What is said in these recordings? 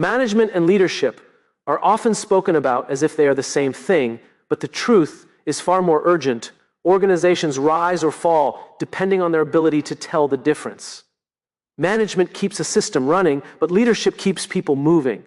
Management and leadership are often spoken about as if they are the same thing, but the truth is far more urgent. Organizations rise or fall depending on their ability to tell the difference. Management keeps a system running, but leadership keeps people moving.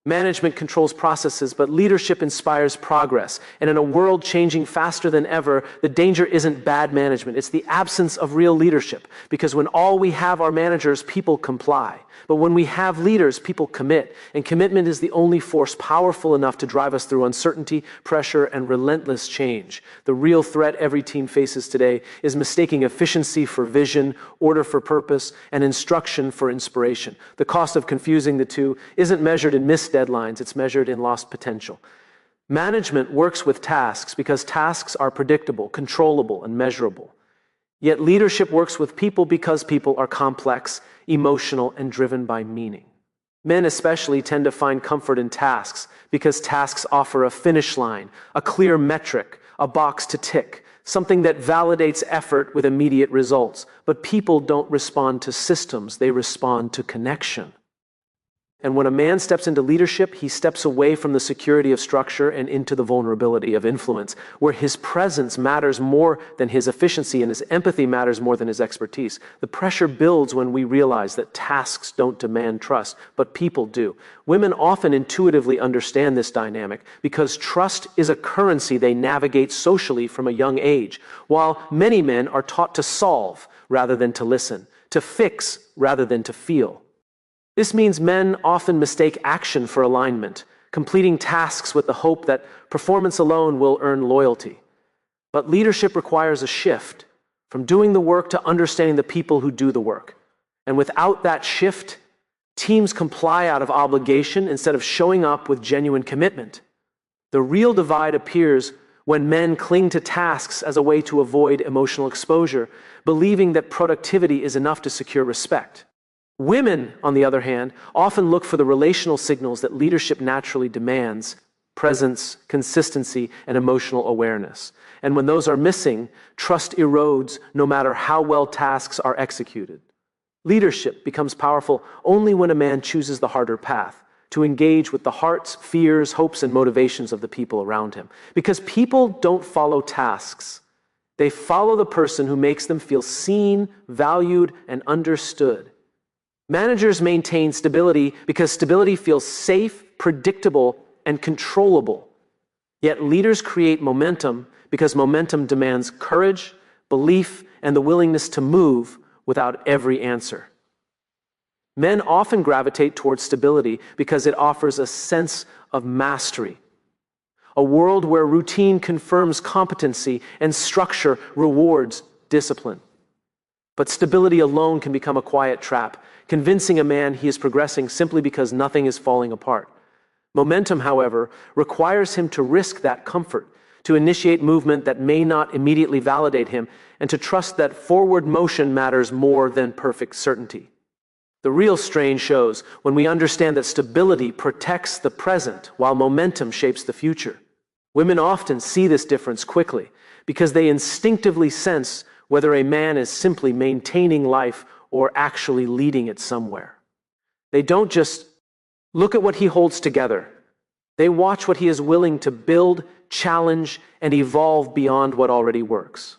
Management controls processes, but leadership inspires progress. And in a world changing faster than ever, the danger isn't bad management. It's the absence of real leadership. Because when all we have are managers, people comply. But when we have leaders, people commit. And commitment is the only force powerful enough to drive us through uncertainty, pressure, and relentless change. The real threat every team faces today is mistaking efficiency for vision, order for purpose, and instruction for inspiration. The cost of confusing the two isn't measured in missed deadlines, it's measured in lost potential. Management works with tasks because tasks are predictable, controllable, and measurable. Yet leadership works with people because people are complex, emotional, and driven by meaning. Men especially tend to find comfort in tasks because tasks offer a finish line, a clear metric, a box to tick, something that validates effort with immediate results. But people don't respond to systems, they respond to connection. And when a man steps into leadership, he steps away from the security of structure and into the vulnerability of influence, where his presence matters more than his efficiency and his empathy matters more than his expertise. The pressure builds when we realize that tasks don't demand trust, but people do. Women often intuitively understand this dynamic because trust is a currency they navigate socially from a young age, while many men are taught to solve rather than to listen, to fix rather than to feel. This means men often mistake action for alignment, completing tasks with the hope that performance alone will earn loyalty. But leadership requires a shift from doing the work to understanding the people who do the work. And without that shift, teams comply out of obligation instead of showing up with genuine commitment. The real divide appears when men cling to tasks as a way to avoid emotional exposure, believing that productivity is enough to secure respect. Women, on the other hand, often look for the relational signals that leadership naturally demands: presence, consistency, and emotional awareness. And when those are missing, trust erodes no matter how well tasks are executed. Leadership becomes powerful only when a man chooses the harder path, to engage with the hearts, fears, hopes, and motivations of the people around him. Because people don't follow tasks. They follow the person who makes them feel seen, valued, and understood. Managers maintain stability because stability feels safe, predictable, and controllable. Yet leaders create momentum because momentum demands courage, belief, and the willingness to move without every answer. Men often gravitate towards stability because it offers a sense of mastery. A world where routine confirms competency and structure rewards discipline. But stability alone can become a quiet trap, convincing a man he is progressing simply because nothing is falling apart. Momentum, however, requires him to risk that comfort, to initiate movement that may not immediately validate him, and to trust that forward motion matters more than perfect certainty. The real strain shows when we understand that stability protects the present while momentum shapes the future. Women often see this difference quickly because they instinctively sense whether a man is simply maintaining life or actually leading it somewhere. They don't just look at what he holds together. They watch what he is willing to build, challenge, and evolve beyond what already works.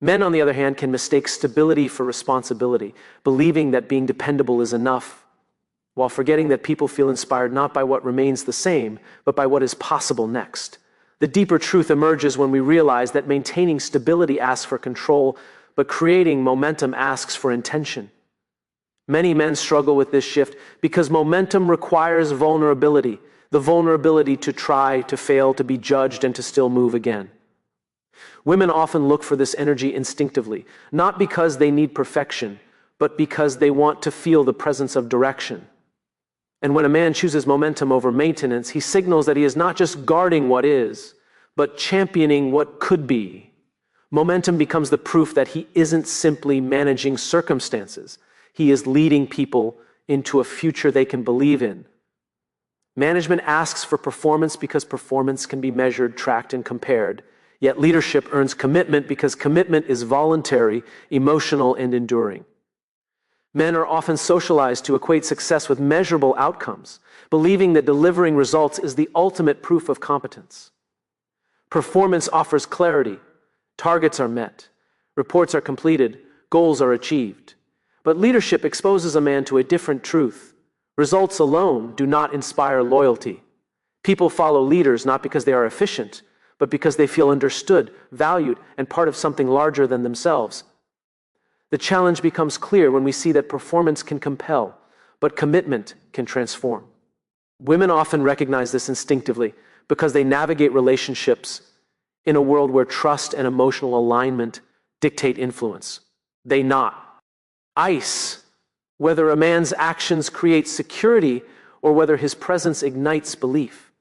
Men, on the other hand, can mistake stability for responsibility, believing that being dependable is enough, while forgetting that people feel inspired not by what remains the same, but by what is possible next. The deeper truth emerges when we realize that maintaining stability asks for control, but creating momentum asks for intention. Many men struggle with this shift because momentum requires vulnerability, the vulnerability to try, to fail, to be judged, and to still move again. Women often look for this energy instinctively, not because they need perfection, but because they want to feel the presence of direction. And when a man chooses momentum over maintenance, he signals that he is not just guarding what is, but championing what could be. Momentum becomes the proof that he isn't simply managing circumstances. He is leading people into a future they can believe in. Management asks for performance because performance can be measured, tracked, and compared. Yet leadership earns commitment because commitment is voluntary, emotional, and enduring. Men are often socialized to equate success with measurable outcomes, believing that delivering results is the ultimate proof of competence. Performance offers clarity. Targets are met. Reports are completed. Goals are achieved. But leadership exposes a man to a different truth. Results alone do not inspire loyalty. People follow leaders not because they are efficient, but because they feel understood, valued, and part of something larger than themselves. The challenge becomes clear when we see that performance can compel, but commitment can transform. Women often recognize this instinctively because they navigate relationships in a world where trust and emotional alignment dictate influence. They not ice whether a man's actions create security or whether his presence ignites belief.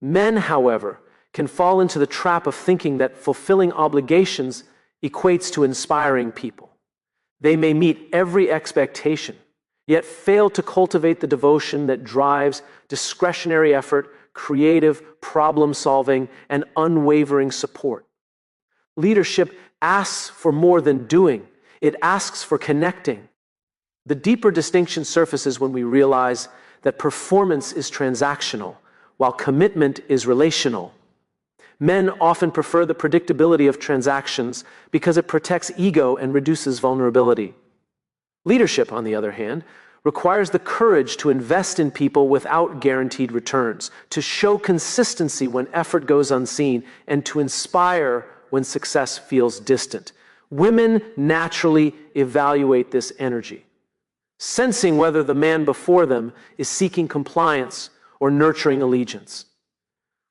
Men, however, can fall into the trap of thinking that fulfilling obligations equates to inspiring people. They may meet every expectation, yet fail to cultivate the devotion that drives discretionary effort, creative problem-solving, and unwavering support. Leadership asks for more than doing. It asks for connecting. The deeper distinction surfaces when we realize that performance is transactional, while commitment is relational. Men often prefer the predictability of transactions because it protects ego and reduces vulnerability. Leadership, on the other hand, requires the courage to invest in people without guaranteed returns, to show consistency when effort goes unseen, and to inspire when success feels distant. Women naturally evaluate this energy, sensing whether the man before them is seeking compliance or nurturing allegiance.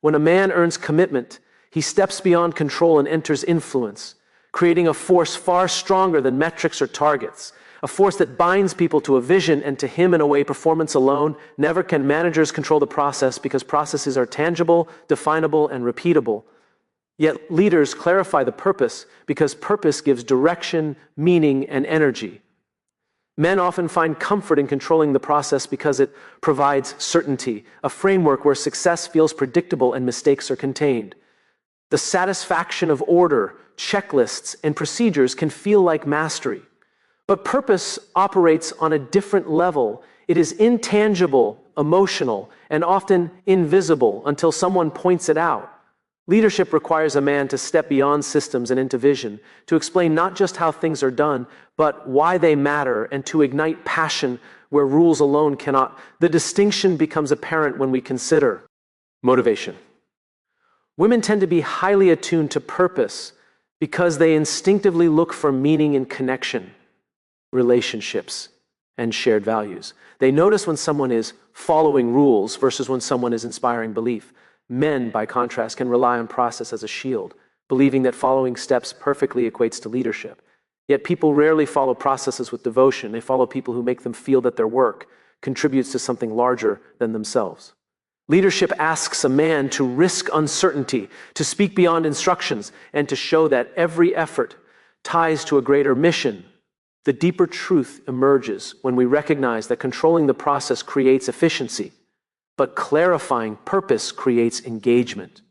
When a man earns commitment, he steps beyond control and enters influence, creating a force far stronger than metrics or targets, a force that binds people to a vision and to him in a way performance alone never can. Managers control the process because processes are tangible, definable, and repeatable. Yet leaders clarify the purpose because purpose gives direction, meaning, and energy. Men often find comfort in controlling the process because it provides certainty, a framework where success feels predictable and mistakes are contained. The satisfaction of order, checklists, and procedures can feel like mastery. But purpose operates on a different level. It is intangible, emotional, and often invisible until someone points it out. Leadership requires a man to step beyond systems and into vision, to explain not just how things are done, but why they matter, and to ignite passion where rules alone cannot. The distinction becomes apparent when we consider motivation. Women tend to be highly attuned to purpose because they instinctively look for meaning in connection, relationships, and shared values. They notice when someone is following rules versus when someone is inspiring belief. Men, by contrast, can rely on process as a shield, believing that following steps perfectly equates to leadership. Yet people rarely follow processes with devotion. They follow people who make them feel that their work contributes to something larger than themselves. Leadership asks a man to risk uncertainty, to speak beyond instructions, and to show that every effort ties to a greater mission. The deeper truth emerges when we recognize that controlling the process creates efficiency, but clarifying purpose creates engagement.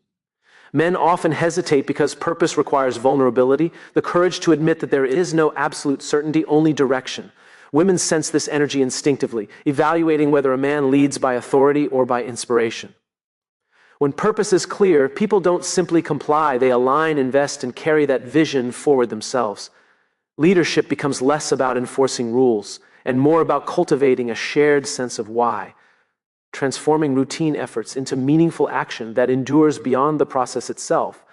Men often hesitate because purpose requires vulnerability, the courage to admit that there is no absolute certainty, only direction. Women sense this energy instinctively, evaluating whether a man leads by authority or by inspiration. When purpose is clear, people don't simply comply, they align, invest, and carry that vision forward themselves. Leadership becomes less about enforcing rules and more about cultivating a shared sense of why, transforming routine efforts into meaningful action that endures beyond the process itself.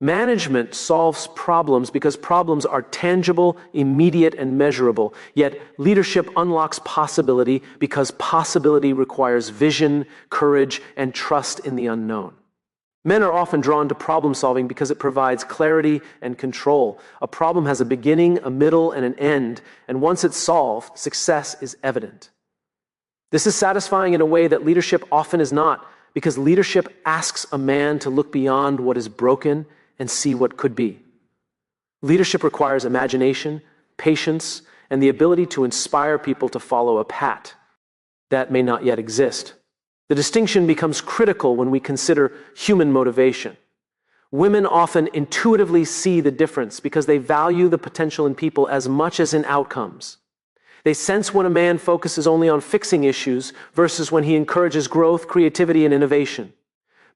Management solves problems because problems are tangible, immediate, and measurable. Yet leadership unlocks possibility because possibility requires vision, courage, and trust in the unknown. Men are often drawn to problem solving because it provides clarity and control. A problem has a beginning, a middle, and an end, and once it's solved, success is evident. This is satisfying in a way that leadership often is not, because leadership asks a man to look beyond what is broken and see what could be. Leadership requires imagination, patience, and the ability to inspire people to follow a path that may not yet exist. The distinction becomes critical when we consider human motivation. Women often intuitively see the difference because they value the potential in people as much as in outcomes. They sense when a man focuses only on fixing issues versus when he encourages growth, creativity, and innovation.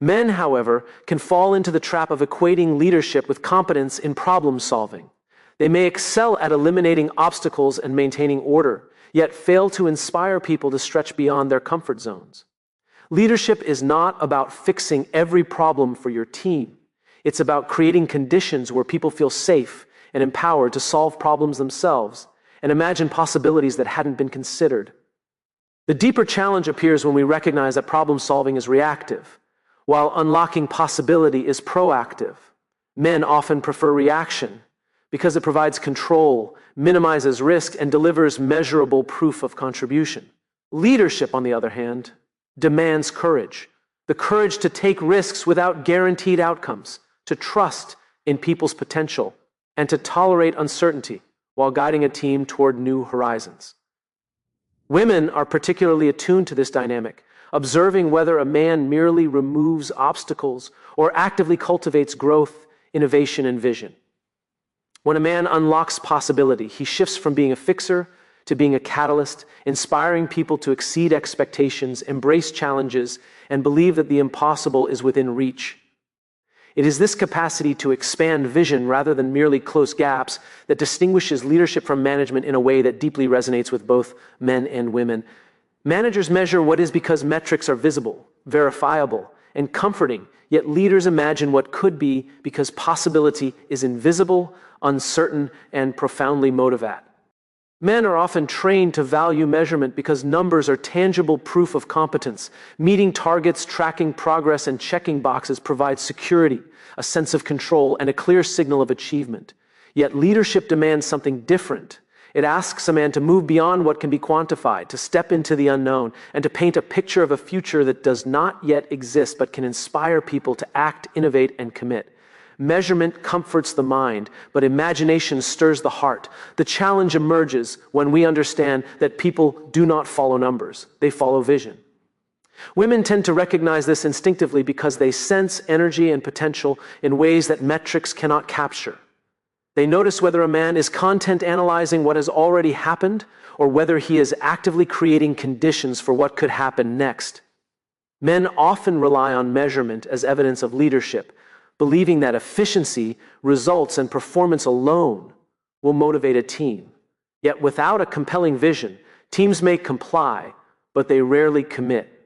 Men, however, can fall into the trap of equating leadership with competence in problem solving. They may excel at eliminating obstacles and maintaining order, yet fail to inspire people to stretch beyond their comfort zones. Leadership is not about fixing every problem for your team. It's about creating conditions where people feel safe and empowered to solve problems themselves and imagine possibilities that hadn't been considered. The deeper challenge appears when we recognize that problem solving is reactive, while unlocking possibility is proactive. Men often prefer reaction because it provides control, minimizes risk, and delivers measurable proof of contribution. Leadership, on the other hand, demands courage. The courage to take risks without guaranteed outcomes, to trust in people's potential, and to tolerate uncertainty while guiding a team toward new horizons. Women are particularly attuned to this dynamic, observing whether a man merely removes obstacles or actively cultivates growth, innovation, and vision. When a man unlocks possibility, he shifts from being a fixer to being a catalyst, inspiring people to exceed expectations, embrace challenges, and believe that the impossible is within reach. It is this capacity to expand vision rather than merely close gaps that distinguishes leadership from management in a way that deeply resonates with both men and women. Managers measure what is because metrics are visible, verifiable, and comforting, yet leaders imagine what could be because possibility is invisible, uncertain, and profoundly motivated. Men are often trained to value measurement because numbers are tangible proof of competence. Meeting targets, tracking progress, and checking boxes provide security, a sense of control, and a clear signal of achievement. Yet leadership demands something different. It asks a man to move beyond what can be quantified, to step into the unknown, and to paint a picture of a future that does not yet exist but can inspire people to act, innovate, and commit. Measurement comforts the mind, but imagination stirs the heart. The challenge emerges when we understand that people do not follow numbers, they follow vision. Women tend to recognize this instinctively because they sense energy and potential in ways that metrics cannot capture. They notice whether a man is content analyzing what has already happened or whether he is actively creating conditions for what could happen next. Men often rely on measurement as evidence of leadership, believing that efficiency, results, and performance alone will motivate a team. Yet without a compelling vision, teams may comply, but they rarely commit.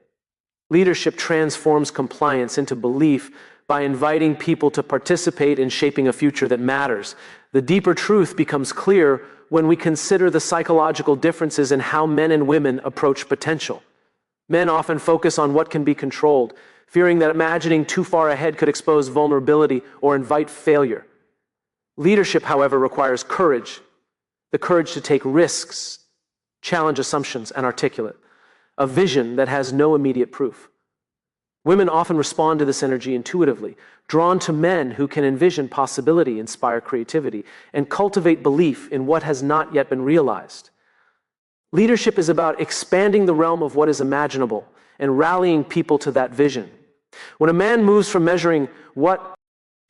Leadership transforms compliance into belief by inviting people to participate in shaping a future that matters. The deeper truth becomes clear when we consider the psychological differences in how men and women approach potential. Men often focus on what can be controlled, fearing that imagining too far ahead could expose vulnerability or invite failure. Leadership, however, requires courage, the courage to take risks, challenge assumptions, and articulate a vision that has no immediate proof. Women often respond to this energy intuitively, drawn to men who can envision possibility, inspire creativity, and cultivate belief in what has not yet been realized. Leadership is about expanding the realm of what is imaginable and rallying people to that vision. When a man moves from measuring what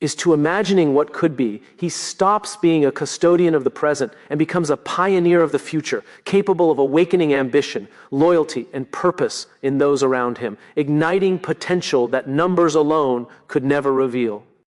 is to imagining what could be, he stops being a custodian of the present and becomes a pioneer of the future, capable of awakening ambition, loyalty, and purpose in those around him, igniting potential that numbers alone could never reveal.